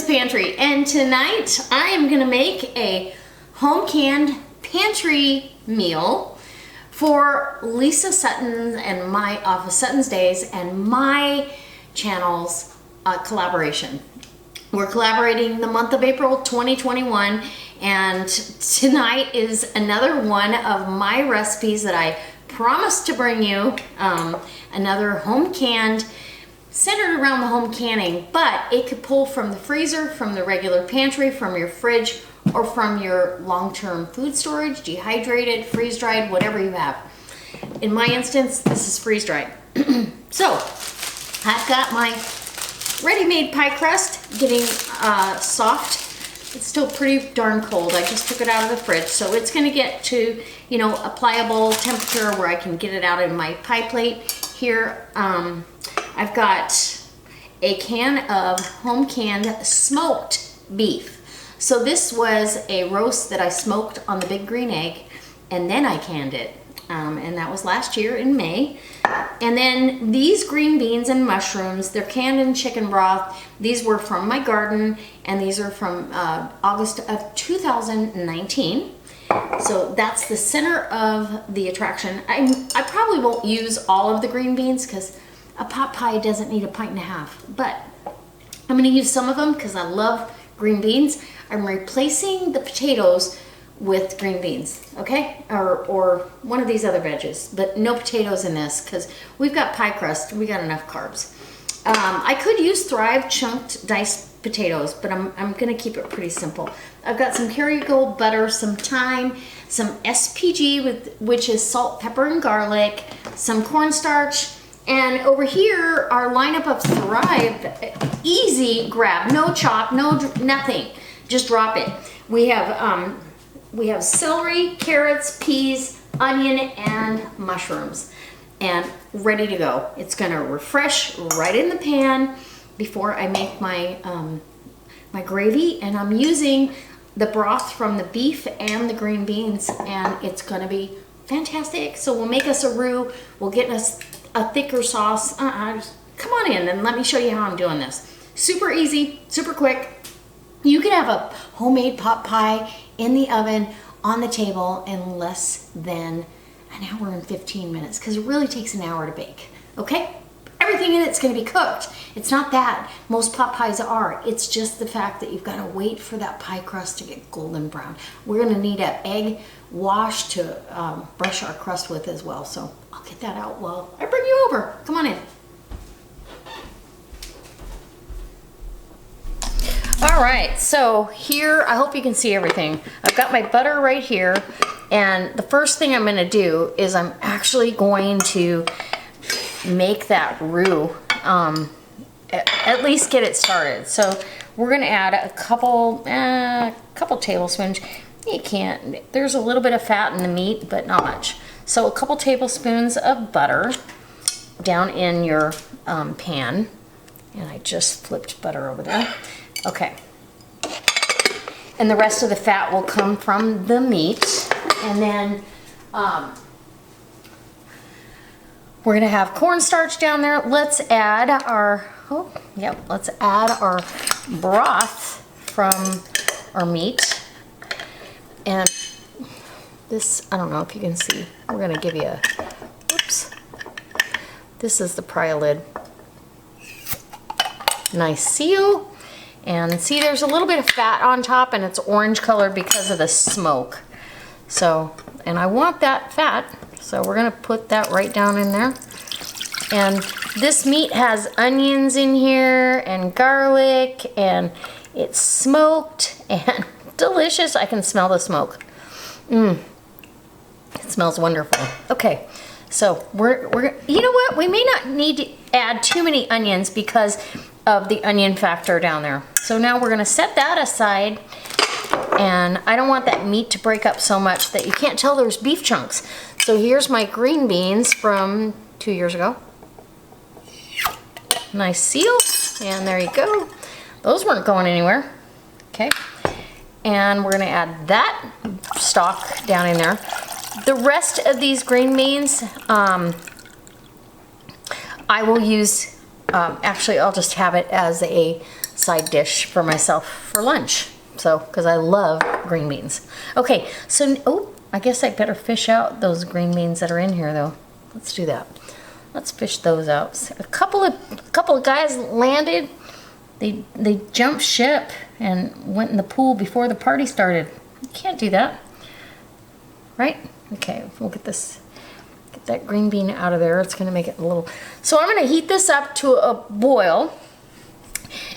Pantry, and tonight I am gonna make a home canned pantry meal for Lisa Sutton and my Office Sutton's Days and my channel's collaboration. We're collaborating the month of April 2021, and tonight is another one of my recipes that I promised to bring you. Another home canned, centered around the home canning, but it could pull from the freezer, from the regular pantry, from your fridge, or from your long-term food storage, dehydrated, freeze-dried, whatever you have. In my instance, this is freeze-dried. So, I've got my ready-made pie crust getting soft. It's still pretty darn cold. I just took it out of the fridge, so it's gonna get to, you know, a pliable temperature where I can get it out in my pie plate. Here, I've got a can of home canned smoked beef. So this was a roast that I smoked on the big green egg, and then I canned it. And that was last year in May. And then these green beans and mushrooms, they're canned in chicken broth. These were from my garden, and these are from August of 2019. So that's the center of the attraction. I probably won't use all of the green beans because a pot pie doesn't need a pint and a half, but I'm gonna use some of them because I love green beans. I'm replacing the potatoes with green beans, okay? Or one of these other veggies, but no potatoes in this because we've got pie crust, we got enough carbs. I could use Thrive chunked diced potatoes, but I'm gonna keep it pretty simple. I've got some Kerrygold butter, some thyme, some SPG, which is salt, pepper, and garlic, some cornstarch, and over here, our lineup of Thrive, easy grab, no chop, no nothing, just drop it. We have celery, carrots, peas, onion, and mushrooms, and ready to go. It's gonna refresh right in the pan before I make my my gravy, and I'm using the broth from the beef and the green beans, and it's gonna be fantastic. So we'll make us a roux, we'll get us a thicker sauce. Just come on in and let me show you how I'm doing this. Super easy, super quick. You can have a homemade pot pie in the oven on the table in less than an hour and 15 minutes because it really takes an hour to bake, okay? Everything in it's gonna be cooked. It's not that. Most pot pies are. It's just the fact that you've gotta wait for that pie crust to get golden brown. We're gonna need an egg wash to brush our crust with as well. So I'll get that out while I bring you over. Come on in. All right, so here, I hope you can see everything. I've got my butter right here, and the first thing I'm gonna do is I'm actually going to make that roux, at least get it started. So we're gonna add a couple tablespoons. You can't, there's a little bit of fat in the meat, but not much. So a couple tablespoons of butter down in your pan. And I just flipped butter over there. Okay. And the rest of the fat will come from the meat. And then we're gonna have cornstarch down there. Let's add our, let's add our broth from our meat. And this, I don't know if you can see, we're gonna give you a, oops. This is the pry lid. Nice seal. And see, there's a little bit of fat on top, and it's orange color because of the smoke. So, and I want that fat, so we're gonna put that right down in there. And this meat has onions in here, and garlic, and it's smoked, and delicious. I can smell the smoke. It smells wonderful. Okay, so we're you know what? We may not need to add too many onions because of the onion factor down there. So now we're gonna set that aside, and I don't want that meat to break up so much that you can't tell there's beef chunks. So here's my green beans from 2 years ago. Nice seal, and there you go. Those weren't going anywhere. Okay, and we're gonna add that stock down in there. The rest of these green beans, I will use, actually I'll just have it as a side dish for myself for lunch. So, because I love green beans. Okay, so, oh, I guess I better fish out those green beans that are in here though. Let's do that. Let's fish those out. A couple of guys landed. They jumped ship and went in the pool before the party started. You can't do that, right? Okay, we'll get that green bean out of there. It's gonna make it a little, so I'm gonna heat this up to a boil,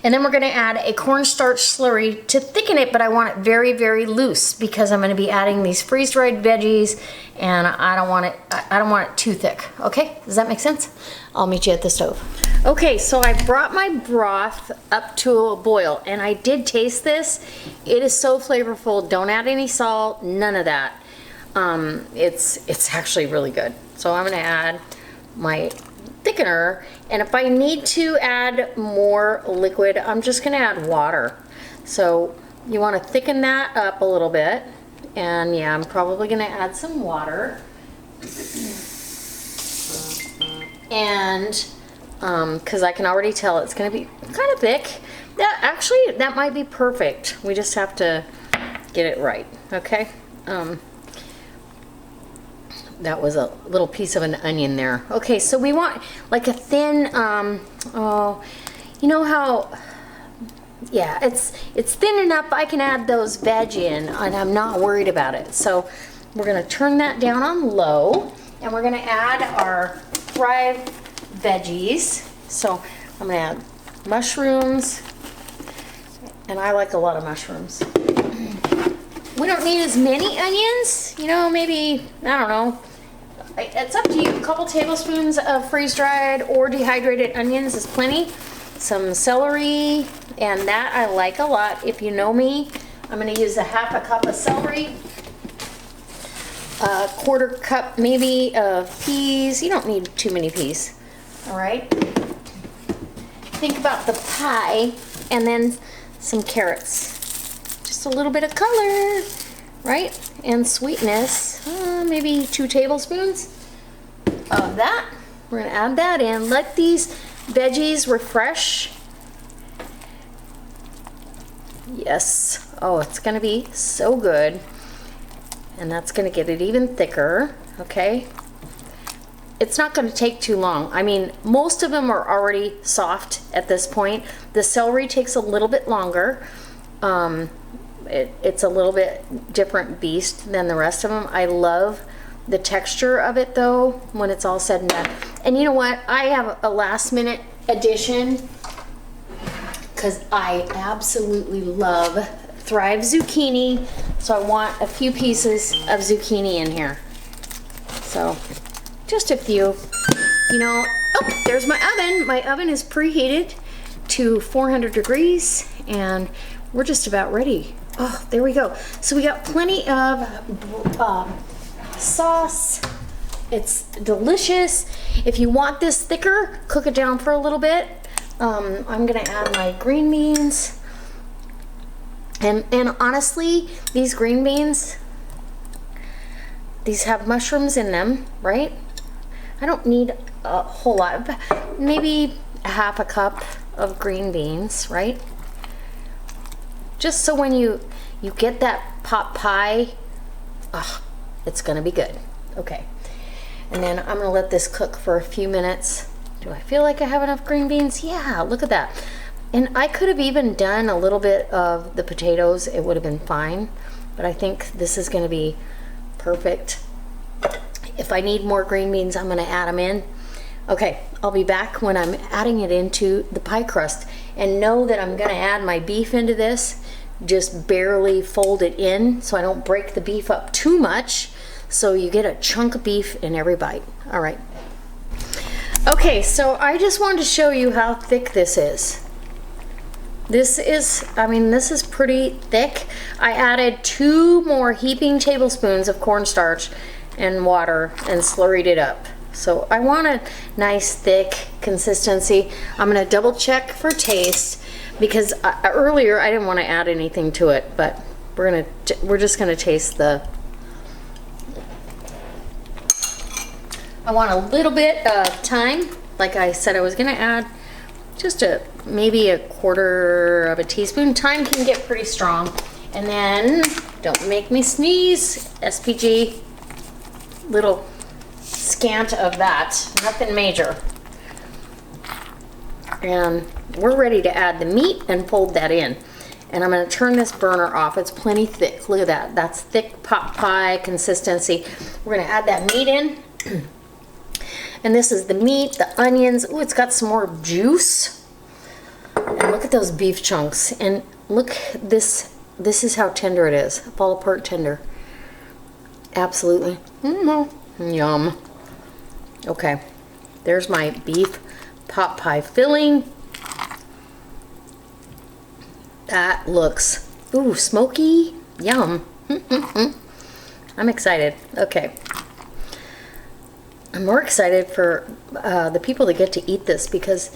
and then we're gonna add a cornstarch slurry to thicken it, but I want it very, very loose because I'm gonna be adding these freeze-dried veggies, and I don't want it too thick, okay? Does that make sense? I'll meet you at the stove. Okay, so I brought my broth up to a boil, and I did taste this. It is so flavorful. Don't add any salt, none of that. It's actually really good. So I'm gonna add my thickener, and if I need to add more liquid, I'm just gonna add water. So you wanna thicken that up a little bit, and yeah, I'm probably gonna add some water. And because I can already tell it's gonna be kind of thick. That might be perfect. We just have to get it right, okay? That was a little piece of an onion there. Okay, so we want like a thin, oh, you know how, yeah, it's thin enough I can add those veg in, and I'm not worried about it. So we're gonna turn that down on low, and we're gonna add our fried veggies. So I'm gonna add mushrooms, and I like a lot of mushrooms. We don't need as many onions, you know, maybe, I don't know. It's up to you. A couple tablespoons of freeze-dried or dehydrated onions is plenty. Some celery, and that I like a lot. If you know me, I'm gonna use a half a cup of celery, a quarter cup maybe of peas. You don't need too many peas, all right? Think about the pie, and then some carrots. Just a little bit of color, right? And sweetness, maybe 2 tablespoons of that. We're gonna add that in. Let these veggies refresh. Yes, oh, it's gonna be so good. And that's gonna get it even thicker, okay? It's not gonna take too long. I mean, most of them are already soft at this point. The celery takes a little bit longer. It's a little bit different beast than the rest of them. I love the texture of it though when it's all said and done. And you know what? I have a last minute addition because I absolutely love Thrive zucchini. So I want a few pieces of zucchini in here. So just a few. You know, oh, there's my oven. My oven is preheated to 400 degrees, and we're just about ready. Oh, there we go. So we got plenty of sauce. It's delicious. If you want this thicker, cook it down for a little bit. I'm gonna add my green beans. And honestly, these green beans, these have mushrooms in them, right? I don't need a whole lot, maybe a half a cup of green beans, right? Just so when you get that pot pie, oh, it's gonna be good. Okay, and then I'm gonna let this cook for a few minutes. Do I feel like I have enough green beans? Yeah, look at that. And I could have even done a little bit of the potatoes. It would have been fine, but I think this is gonna be perfect. If I need more green beans, I'm gonna add them in. Okay, I'll be back when I'm adding it into the pie crust. And know that I'm gonna add my beef into this. Just barely fold it in so I don't break the beef up too much, so you get a chunk of beef in every bite. All right. Okay, so I just wanted to show you how thick this is. This is, I mean, this is pretty thick. I added 2 more heaping tablespoons of cornstarch and water and slurried it up. So I want a nice thick consistency. I'm gonna double check for taste because earlier I didn't want to add anything to it, but we're just gonna taste the. I want a little bit of thyme, like I said I was gonna add. just maybe a quarter of a teaspoon. Thyme can get pretty strong. And then, don't make me sneeze, SPG, little scant of that, nothing major. And we're ready to add the meat and fold that in. And I'm gonna turn this burner off. It's plenty thick, look at that. That's thick pot pie consistency. We're gonna add that meat in. And this is the meat, the onions. Ooh, it's got some more juice. And look at those beef chunks. And look, this is how tender it is. Fall apart tender. Absolutely. Yum. Okay, there's my beef pot pie filling. That looks, ooh, smoky. Yum. I'm excited. Okay. I'm more excited for the people that get to eat this because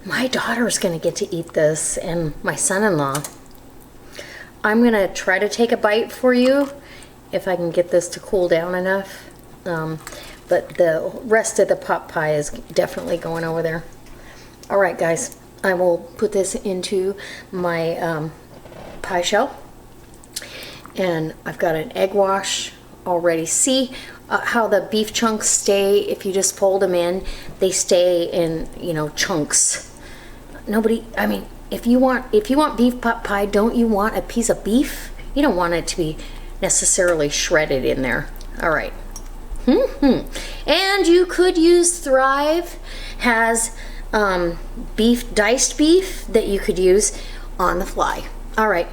my daughter's gonna get to eat this and my son-in-law. I'm gonna try to take a bite for you if I can get this to cool down enough. But the rest of the pot pie is definitely going over there. All right, guys, I will put this into my pie shell. And I've got an egg wash already. See how the beef chunks stay if you just fold them in? They stay in, you know, chunks. Nobody, I mean, if you want beef pot pie, don't you want a piece of beef? You don't want it to be necessarily shredded in there. All right. And you could use Thrive, has diced beef that you could use on the fly. All right,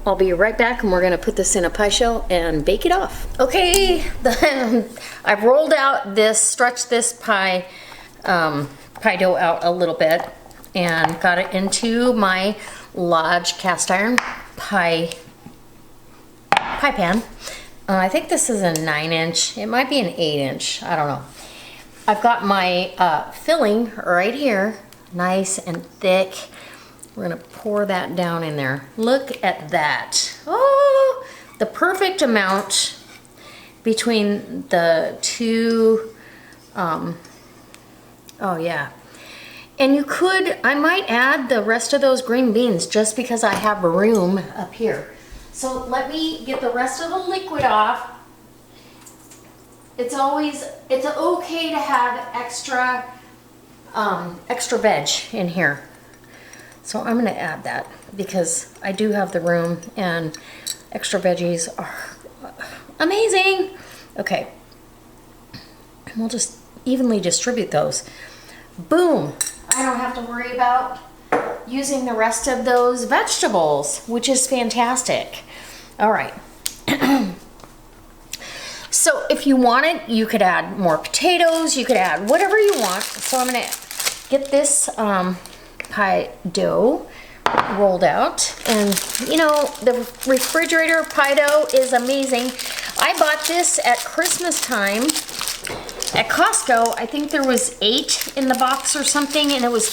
I'll be right back and we're gonna put this in a pie shell and bake it off. Okay, I've rolled out this, stretched this pie dough out a little bit and got it into my Lodge cast iron pie pan. I think this is a 9-inch. It might be an 8-inch. I don't know. I've got my filling right here, nice and thick. We're gonna pour that down in there. Look at that. Oh, the perfect amount between the two. Oh yeah. And you could, I might add the rest of those green beans just because I have room up here. So let me get the rest of the liquid off. It's okay to have extra veg in here. So I'm gonna add that because I do have the room and extra veggies are amazing. Okay, we'll just evenly distribute those. Boom, I don't have to worry about using the rest of those vegetables, which is fantastic. All right. So if you wanted, you could add more potatoes, you could add whatever you want. So I'm gonna get this pie dough rolled out. And you know, the refrigerator pie dough is amazing. I bought this at Christmas time at Costco. I think there was 8 in the box or something, and it was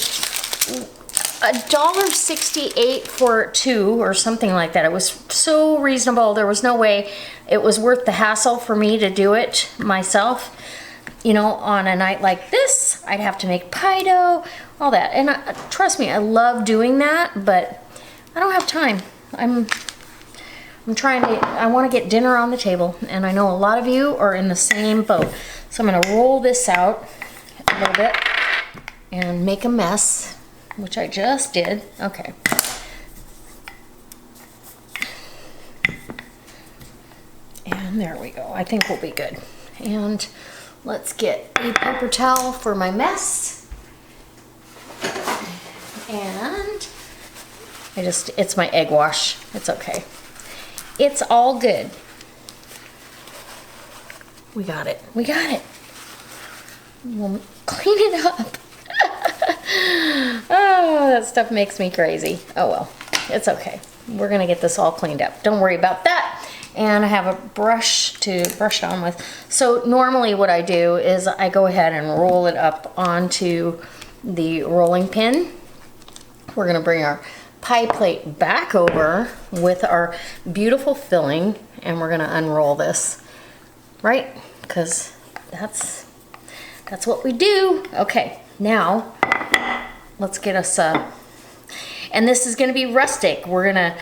$1.68 for 2 or something like that. It was so reasonable. There was no way it was worth the hassle for me to do it myself. You know, on a night like this, I'd have to make pie dough, all that. And trust me, I love doing that, but I don't have time. I'm trying to, I want to get dinner on the table, and I know a lot of you are in the same boat. So I'm going to roll this out a little bit and make a mess, which I just did. Okay. And there we go. I think we'll be good. And let's get a paper towel for my mess. And it's my egg wash. It's okay. It's all good. We got it. We got it. We'll clean it up. Oh, that stuff makes me crazy. Oh well, it's okay. We're gonna get this all cleaned up. Don't worry about that. And I have a brush to brush it on with. So normally what I do is I go ahead and roll it up onto the rolling pin. We're gonna bring our pie plate back over with our beautiful filling, and we're gonna unroll this, right? Because that's what we do. Okay, now let's get us and this is gonna be rustic. We're gonna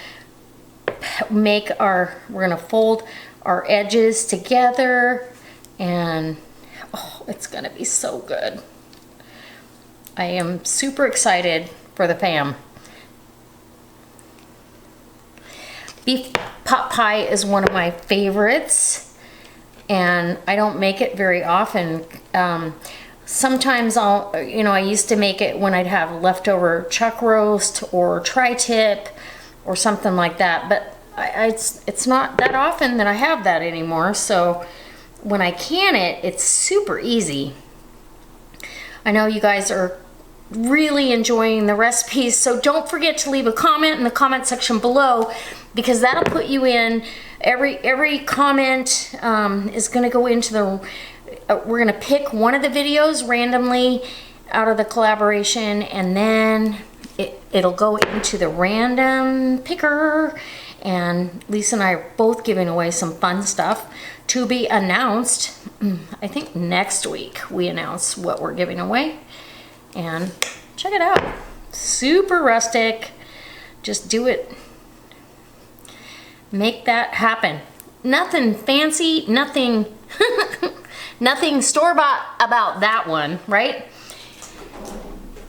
fold our edges together, and oh, it's gonna be so good. I am super excited for the fam. Beef pot pie is one of my favorites, and I don't make it very often. Sometimes I used to make it when I'd have leftover chuck roast or tri-tip or something like that, but it's not that often that I have that anymore. So when I can it, it's super easy. I know you guys are really enjoying the recipes, so don't forget to leave a comment in the comment section below, because that'll put you in. Every comment is going to go into the we're going to pick one of the videos randomly out of the collaboration, and then it'll go into the random picker, and Lisa and I are both giving away some fun stuff to be announced. I think next week we announce what we're giving away. And check it out, super rustic. Just do it, make that happen. Nothing fancy, nothing nothing store-bought about that one, right?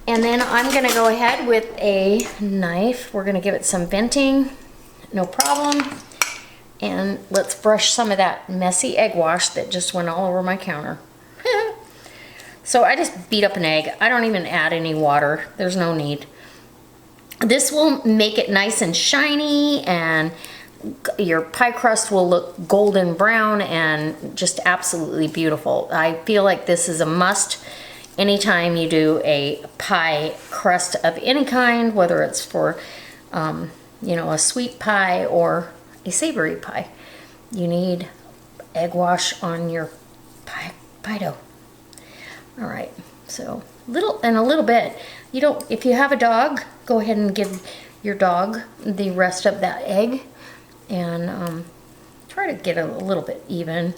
And then I'm gonna go ahead with a knife. We're gonna give it some venting, no problem. And let's brush some of that messy egg wash that just went all over my counter. So I just beat up an egg. I don't even add any water. There's no need. This will make it nice and shiny, and your pie crust will look golden brown and just absolutely beautiful. I feel like this is a must anytime you do a pie crust of any kind, whether it's for a sweet pie or a savory pie. You need egg wash on your pie dough. All right, so a little bit. If you have a dog, go ahead and give your dog the rest of that egg, and try to get it a little bit even.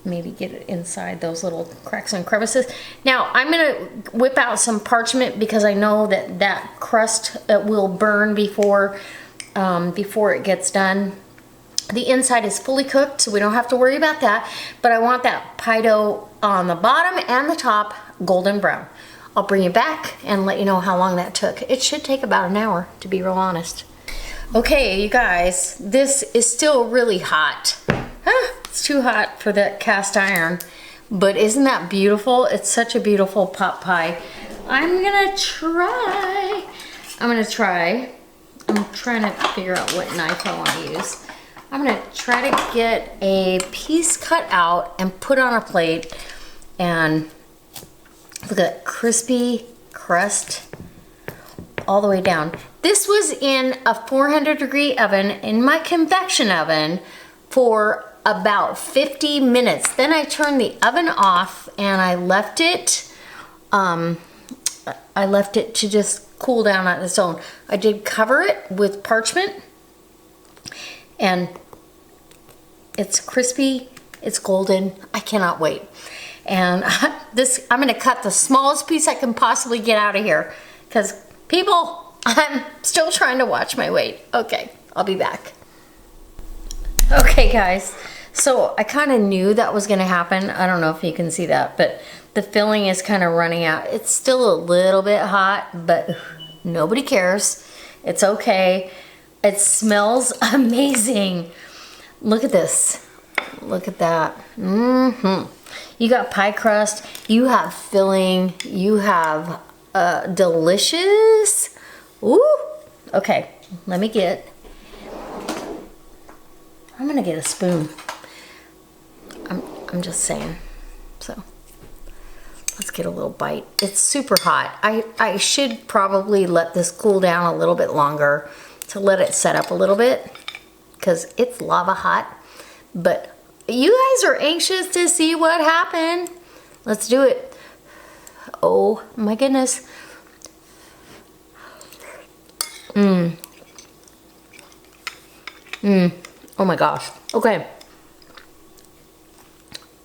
Maybe get it inside those little cracks and crevices. Now I'm gonna whip out some parchment, because I know that crust will burn before it gets done. The inside is fully cooked, so we don't have to worry about that, but I want that pie dough on the bottom and the top golden brown. I'll bring you back and let you know how long that took. It should take about an hour, to be real honest. Okay, you guys, this is still really hot. It's too hot for that cast iron, but isn't that beautiful? It's such a beautiful pot pie. I'm trying to figure out what knife I want to use. I'm gonna try to get a piece cut out and put on a plate, and look at that crispy crust all the way down. This was in a 400-degree oven in my convection oven for about 50 minutes. Then I turned the oven off and I left it to just cool down on its own. I did cover it with parchment, and it's crispy, it's golden. I cannot wait. And I'm gonna cut the smallest piece I can possibly get out of here, because people, I'm still trying to watch my weight. Okay, I'll be back. Okay guys, so I kind of knew that was gonna happen. I don't know if you can see that, but the filling is kind of running out. It's still a little bit hot, but nobody cares. It's okay. It smells amazing. Look at this. Look at that. You got pie crust, you have filling, you have delicious. Ooh. Okay, I'm gonna get a spoon. I'm just saying. So let's get a little bite. It's super hot. I should probably let this cool down a little bit longer to let it set up a little bit, because it's lava hot. But you guys are anxious to see what happened. Let's do it. Oh my goodness. Oh my gosh. Okay.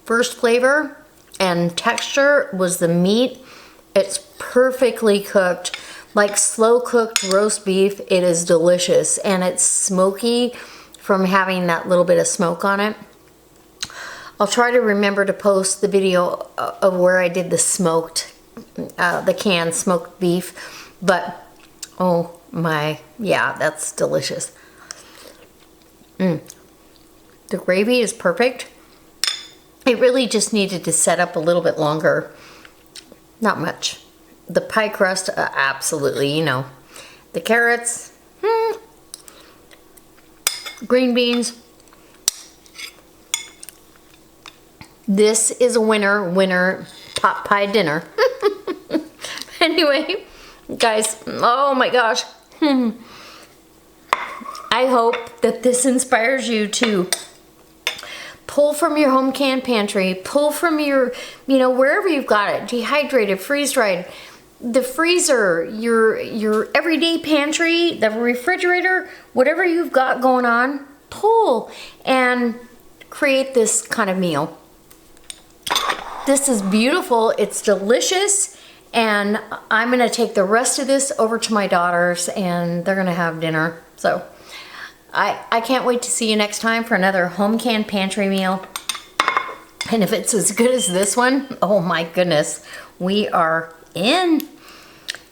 First flavor and texture was the meat. It's perfectly cooked, like slow cooked roast beef. It is delicious, and it's smoky from having that little bit of smoke on it. I'll try to remember to post the video of where I did the smoked, the canned smoked beef, but oh my, yeah, that's delicious. The gravy is perfect. It really just needed to set up a little bit longer. Not much. The pie crust, absolutely, you know. The carrots, green beans. This is a winner pot pie dinner. Anyway, guys, oh my gosh. I hope that this inspires you to pull from your home canned pantry, pull from your, you know, wherever you've got it, dehydrated, freeze-dried, the freezer, your everyday pantry, the refrigerator, whatever you've got going on, pull and create this kind of meal. This is beautiful, it's delicious, and I'm gonna take the rest of this over to my daughters and they're gonna have dinner. So I can't wait to see you next time for another home canned pantry meal. And if it's as good as this one, oh my goodness, we are in.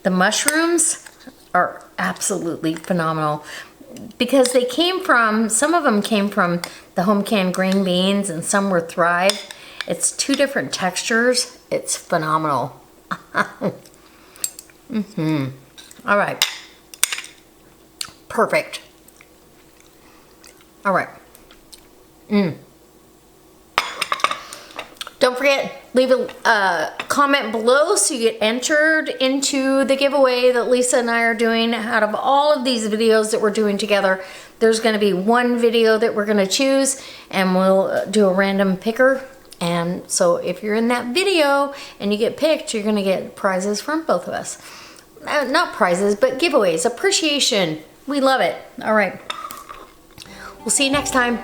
The mushrooms are absolutely phenomenal because they came from, some of them came from the home canned green beans and some were Thrive. It's two different textures. It's phenomenal. All right. Perfect. All right. Don't forget, leave a comment below so you get entered into the giveaway that Lisa and I are doing. Out of all of these videos that we're doing together, there's going to be one video that we're going to choose, and we'll do a random picker. And so if you're in that video and you get picked, you're going to get prizes from both of us. Not prizes, but giveaways, appreciation. We love it. All right. We'll see you next time.